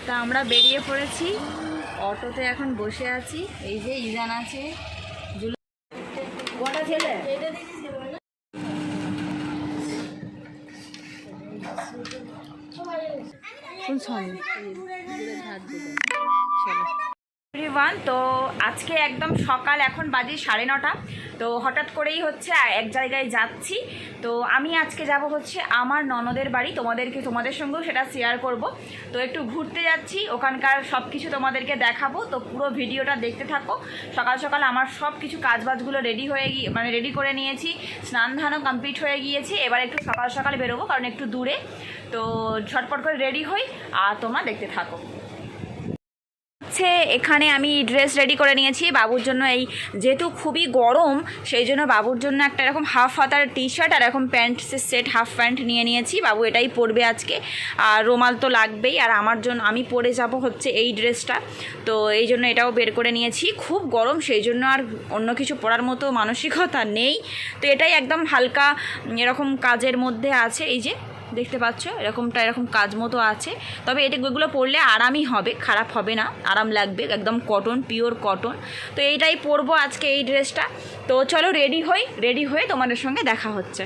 তা আমরা বেরিয়ে পড়েছি, অটোতে এখন বসে আছি। এই যে ইজান আছে, কটা ছেলে কোন সঙ্গে এভরিওয়ান। তো আজকে একদম সকাল, এখন বাজে 9:30। তো হঠাৎ করেই হচ্ছে এক জায়গায় যাচ্ছি। তো আমি আজকে যাব হচ্ছে আমার ননদের বাড়ি, তোমাদের সঙ্গেও সেটা শেয়ার করব। তো একটু ঘুরতে যাচ্ছি, ওখানকার সব কিছু তোমাদেরকে দেখাবো। তো পুরো ভিডিওটা দেখতে থাকো। সকাল সকাল আমার সব কিছু কাজবাজগুলো রেডি করে নিয়েছি, স্নান ধানও কমপ্লিট হয়ে গিয়েছি। এবার একটু সকাল সকাল বেরোবো, কারণ একটু দূরে। তো ঝটপট করে রেডি হই আর তোমরা দেখতে থাকো। এখানে আমি ড্রেস রেডি করে নিয়েছি বাবুর জন্য। এই যেহেতু খুবই গরম, সেই জন্য বাবুর জন্য একটা এরকম হাফ হাতার টি শার্ট আর এরকম প্যান্ট সেট, হাফ প্যান্ট নিয়ে নিয়েছি। বাবু এটাই পরবে আজকে, আর রুমাল তো লাগবেই। আর আমার জন্য আমি পরে যাব হচ্ছে এই ড্রেসটা, তো এই জন্য এটাও বের করে নিয়েছি। খুব গরম, সেই জন্য আর অন্য কিছু পরার মতো মানসিকতা নেই। তো এটাই একদম হালকা এরকম কাজের মধ্যে আছে, এই যে দেখতে পাচ্ছ এরকম কাজ মতো আছে। তবে এগুলো পরলে আরামই হবে, খারাপ হবে না, আরাম লাগবে, একদম কটন, পিওর কটন। তো এইটাই পরবো আজকে, এই ড্রেসটা। তো চলো রেডি হয়ে তোমাদের সঙ্গে দেখা হচ্ছে।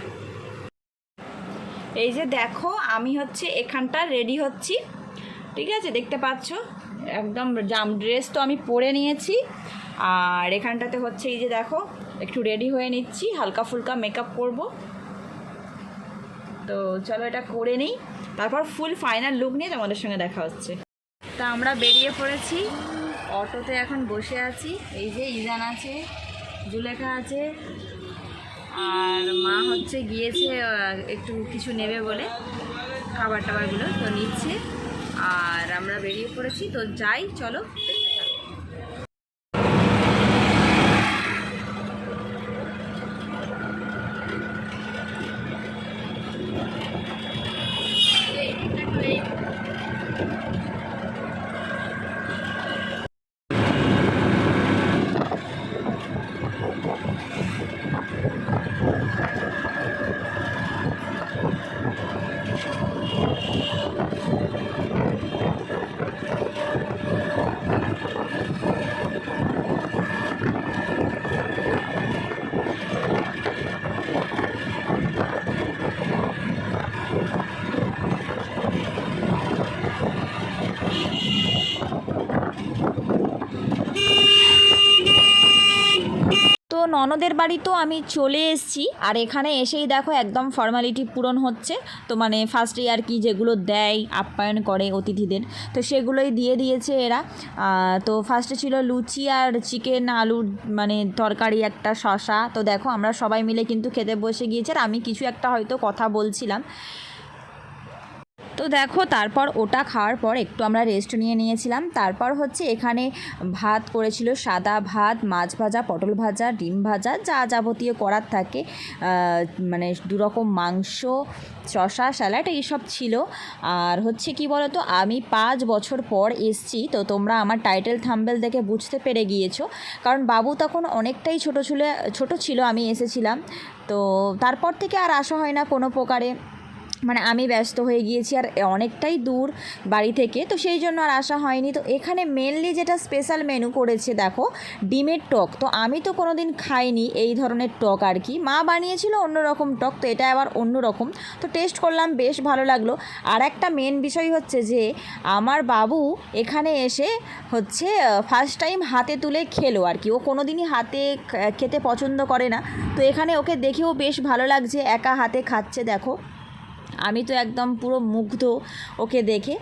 এই যে দেখো, আমি হচ্ছে এখানটা রেডি হচ্ছি, ঠিক আছে, দেখতে পাচ্ছ একদম ড্রেস তো আমি পরে নিয়েছি। আর এখানটাতে হচ্ছে এই যে দেখো, একটু রেডি হয়ে নিচ্ছি, হালকা ফুলকা মেকআপ করবো। তো চলো এটা করে নিই, তারপর ফুল ফাইনাল লুক নিয়ে তোমাদের সঙ্গে দেখা হচ্ছে। তা আমরা বেরিয়ে পড়েছি, অটোতে এখন বসে আছি। এই যে ইজান আছে, জুলেখা আছে, আর মা হচ্ছে গিয়েছে একটু কিছু নেবে বলে, খাবার টাবারগুলো তো নিচ্ছে। আর আমরা বেরিয়ে পড়েছি, তো যাই, চলো। তো ননদের বাড়ি তো আমি চলে এসেছি, আর এখানে এসেই দেখো একদম ফর্মালিটি পূরণ হচ্ছে। তো মানে ফার্স্টে আর কি যেগুলো দেয়, আপ্যায়ন করে অতিথিদের, তো সেগুলোই দিয়ে দিয়েছে এরা। তো ফার্স্টে ছিল লুচি আর চিকেন আলুর তরকারি, একটা শশা। তো দেখো আমরা সবাই মিলে কিন্তু খেতে বসে গিয়েছি, আর আমি কিছু একটা হয়তো কথা বলছিলাম। তো দেখো তারপর ওটা খাওয়ার পর একটু আমরা রেস্ট নিয়েছিলাম। তারপর হচ্ছে এখানে ভাত করেছিল, সাদা ভাত, মাছ ভাজা, পটল ভাজা, ডিম ভাজা, যা যাবতীয় করার থাকে, 2 রকম মাংস, শসা, স্যালাড, এইসব ছিল। আর হচ্ছে কি বলো তো, আমি 5 বছর পর এসছি। তো তোমরা আমার টাইটেল থাম্বনেল দেখে বুঝতে পেরে গিয়েছো, কারণ বাবু তখন অনেকটাই ছোট ছিল আমি এসেছিলাম। তো তারপর থেকে আর আসা হয় না কোনো প্রকারে, আমি ব্যস্ত হয়ে গিয়েছি, আর অনেকটাই দূর বাড়ি থেকে, তো সেই জন্য আর আসা হয়নি। তো এখানে মেনলি যেটা স্পেশাল মেনু করেছে দেখো, ডিমের টক। তো আমি তো কোনো দিন খাইনি এই ধরনের টক, আর কি মা বানিয়েছিল অন্যরকম টক, তো এটা আবার অন্যরকম। তো টেস্ট করলাম, বেশ ভালো লাগলো। আর একটা মেন বিষয় হচ্ছে যে আমার বাবু এখানে এসে হচ্ছে ফার্স্ট টাইম হাতে তুলে খেলো, আর কি ও কোনো দিনই হাতে খেতে পছন্দ করে না। তো এখানে ওকে দেখেও বেশ ভালো লাগছে, একা হাতে খাচ্ছে দেখো। আমি তো একদম পুরো মুগ্ধ ওকে দেখে।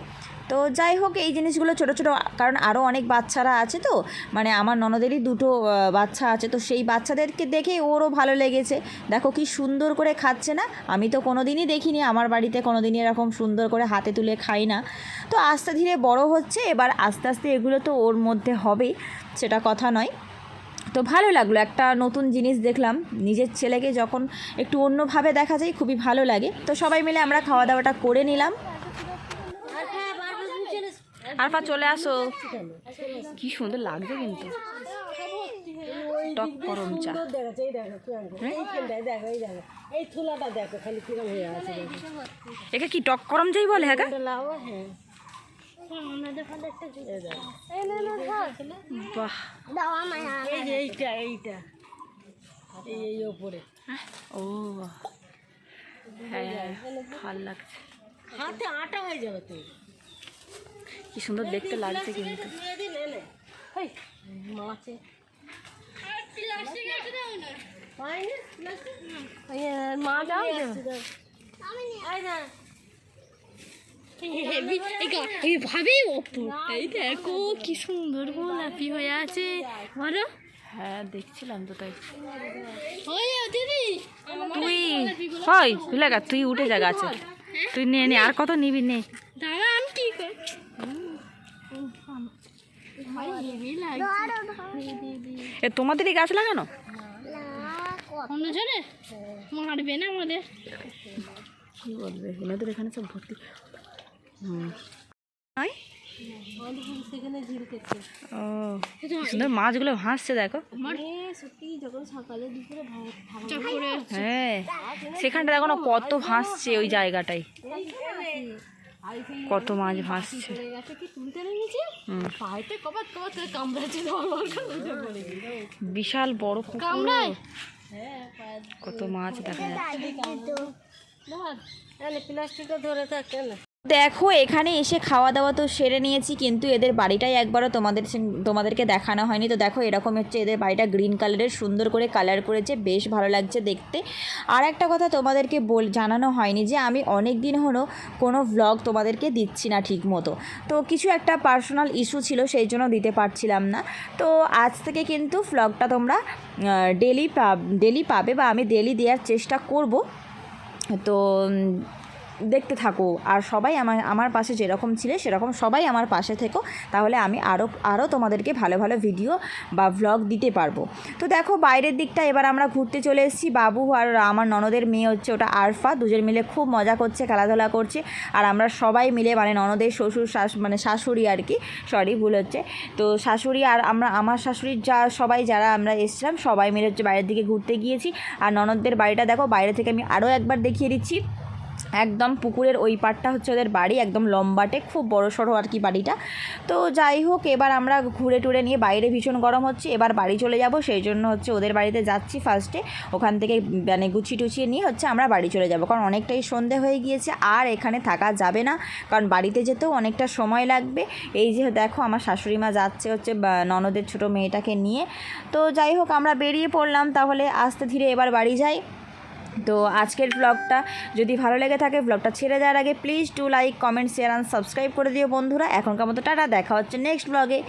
তো যাই হোক, এই জিনিসগুলো ছোটো ছোটো, কারণ আরও অনেক বাচ্চারা আছে, তো আমার ননদেরই 2টো বাচ্চা আছে, তো সেই বাচ্চাদেরকে দেখে ওরও ভালো লেগেছে। দেখো কি সুন্দর করে খাচ্ছে না, আমি তো কোনো দিনই দেখিনি, আমার বাড়িতে কোনো দিনই এরকম সুন্দর করে হাতে তুলে খাই না। তো আস্তে ধীরে বড় হচ্ছে, এবার আস্তে আস্তে এগুলো তো ওর মধ্যে হবেই, সেটা কথা নয়। তো ভালো লাগলো, একটা নতুন জিনিস দেখলাম। নিজের ছেলেকে যখন একটু অন্যভাবে দেখা যায়, খুবই ভালো লাগে। তো সবাই মিলে আমরা খাওয়া দাওয়াটা করে নিলাম। আরফা চলে আসো, কি সুন্দর লাগছে কিন্তু টক গরম চা। একে কি টক গরম চাই বলে? হ্যাঁ, বাহ, এইটা এই ওপরে ও হ্যাঁ, ভাল লাগছে, হাতে আটা হয়ে যাবে তো। কি সুন্দর দেখতে লাগছে কিন্তু। মাছে এই দেখো কি সুন্দর গোলাপি হয়ে আছে বলো। হ্যাঁ দেখছিলাম তো তাই। দিদি তুই হয় লাগা, তুই উঠে যা গাছে, তুই নে নে, আর কত নিবি নে। দাঁড়া আমি কি করি এ তোমাদেরই গাছ লাগানো? অন্যজনে মারবে না আমাদের। কি বলবে, এনাদের এখানে সব ভর্তি। সেখানে ঝিল কেটে ও সুন্দর মাছগুলো ভাসছে দেখো। সত্যি যখন সকালে দুপুরে হ্যাঁ সেখানটা দেখো না কত ভাসছে, ওই জায়গাটাই কত মাছ ভাসছে। বিশাল বড় পুকুর, কত মাছ দেখা যাচ্ছে। প্লাস্টিকটা ধরে থাকে না। দেখো এখানে এসে খাওয়া দাওয়া তো সেরে নিয়েছি, কিন্তু এদের বাড়িটাই একবারও তোমাদেরকে দেখানো হয়নি। তো দেখো এরকম হচ্ছে এদের বাড়িটা, গ্রিন কালারের সুন্দর করে কালার করেছে, বেশ ভালো লাগছে দেখতে। আর একটা কথা তোমাদেরকে জানানো হয়নি যে আমি অনেক দিন হলো কোনো ভ্লগ তোমাদেরকে দিচ্ছি না ঠিক মতো। তো কিছু একটা পার্সোনাল ইস্যু ছিল, সেই জন্য দিতে পারছিলাম না। তো আজ থেকে কিন্তু ভ্লগটা তোমরা ডেলি পাবে, বা আমি ডেলি দেওয়ার চেষ্টা করব। তো দেখতে থাকো, আর সবাই আমার পাশে যেরকম ছিলে সেরকম সবাই আমার পাশে থেকো, তাহলে আমি আরও তোমাদেরকে ভালো ভালো ভিডিও বা ভ্লগ দিতে পারবো। তো দেখো বাইরের দিকটা এবার আমরা ঘুরতে চলে এসেছি। বাবু আর আমার ননদের মেয়ে হচ্ছে ওটা আরফা, দুজন মিলে খুব মজা করছে, খেলাধুলা করছে। আর আমরা সবাই মিলে মানে ননদের শ্বশুর শাশুড়ি আর কি, সরি ভুল হচ্ছে, তো শাশুড়ি আর আমার শাশুড়ির সবাই যারা আমরা এসেছিলাম সবাই মিলে হচ্ছে বাইরের দিকে ঘুরতে গিয়েছি। আর ননদদের বাড়িটা দেখো বাইরে থেকে আমি আরও একবার দেখিয়ে দিচ্ছি। একদম পুকুরের ওই পাড়টা হচ্ছে ওদের বাড়ি, একদম লম্বাটে, খুব বড় সড়ো আর কি বাড়িটা। তো যাই হোক এবার আমরা ঘুরে টুরে নিয়ে, বাইরে ভীষণ গরম হচ্ছে, এবার বাড়ি চলে যাব, সেই জন্য হচ্ছে ওদের বাড়িতে যাচ্ছি ফার্স্টে। ওখান থেকে মানে গুছিয়ে টুছিয়ে নিয়ে হচ্ছে আমরা বাড়ি চলে যাব, কারণ অনেকটাই সন্ধে হয়ে গিয়েছে, আর এখানে থাকা যাবে না, কারণ বাড়িতে যেতেও অনেকটা সময় লাগবে। এই যে দেখো আমার শাশুড়ি মা যাচ্ছে হচ্ছে ননদের ছোটো মেয়েটাকে নিয়ে। তো যাই হোক আমরা বেরিয়ে পড়লাম, তাহলে আস্তে ধীরে এবার বাড়ি যাই। তো আজকের ব্লগটা যদি ভালো লেগে থাকে, ব্লগটা ছেড়ে দেওয়ার আগে please do like, comment, share and subscribe করে দিও বন্ধুরা। এখনকার মতো টাটা, দেখা হচ্ছে নেক্সট ব্লগে।